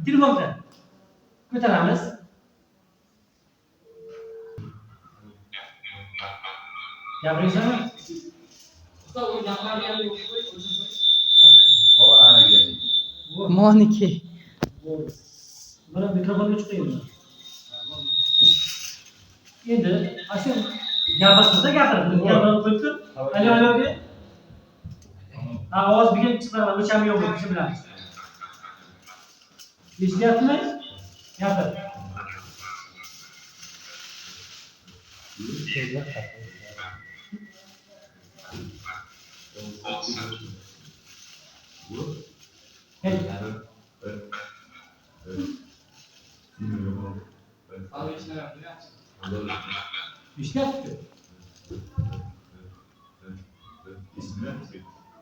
Telefonda ko'taramiz. Gapiraysanmi? Moniki. Buni mikrofonga chiqaymi? Endi ashu gapirsa gapiradi. Gapirib qo'yibdi. Alo de. Ha, ovoz bir chiqaradi. O'cham yo'q, kishi bilan. Eshityapsizmi? Gapir. Hey. Eshityapti.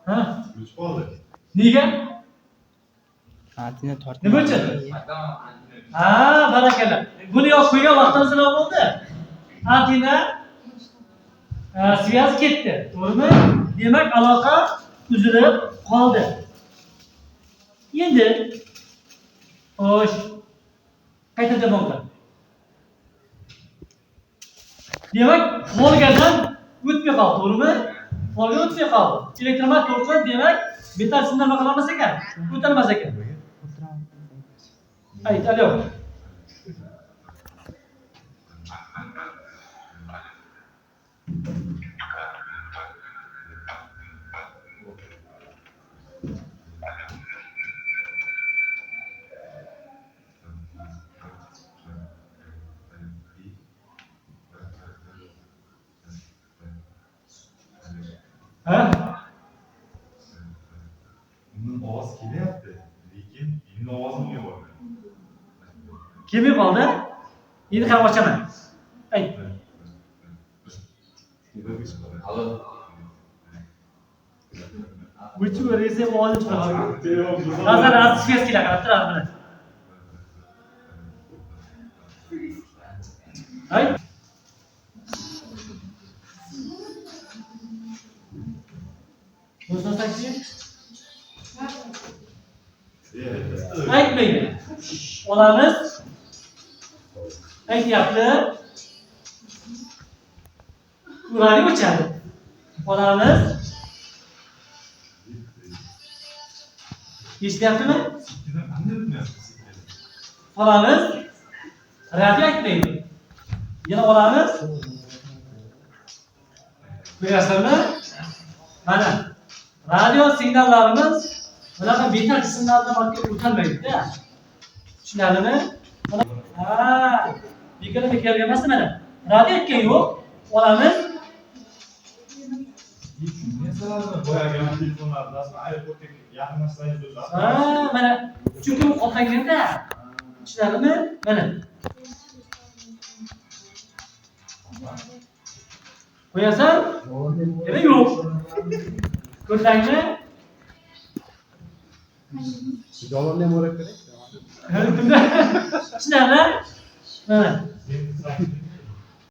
Ha? Nega? Antena tortdi. Nima uchun? Ha, barakalla. Buni yo'q qo'ygan vaqtimiz nima bo'ldi? Antena svязь ketdi. To'g'rimi? Demak, aloqa uzilib qoldi. Endi xo'sh, qayta demoqda. Demak, folgadan o'tmay qoldi, to'g'rimi? Folga o'tmay qoldi. Elektromat to'lqin demak, metal simdan nima qilmas ekan? O'tolmas ekan. Ayt, alo. Ha? Bunun ovoz kelyapti, lekin mening ovozim yo'q. Kelmay qoldi. Endi ham ochaman. Ayt. Which were is a wall chiqadi. Nazar az svязь kelar, qarab turadi mana. Ayt. Do'stlar taksi? Aytmaydi. Olamiz. Aytyapti. Ularni o'chadi. Olamiz. Eshityaptimi? Olamiz. Radio aytmaydi. Yana olamiz. Ko'rasizlarmi? Mana radio signallarimiz bunaqa metal qismlardan ortga o'tolmaydi-da. Tushunarlimi? Ha, mikrofon kelgan emasmi mana? Radio aytgan yo'q. Olamiz. Boyagi telefonlar rasman aeroportga yaqinlashsangiz o'zi. Ha, mana chunki u qolganda. Tushunarlimi? Mana. Qo'yasan? Yana yo'q. Ko'rdingmi? Javob ham o'rab kerak. Tushunarli? Mana.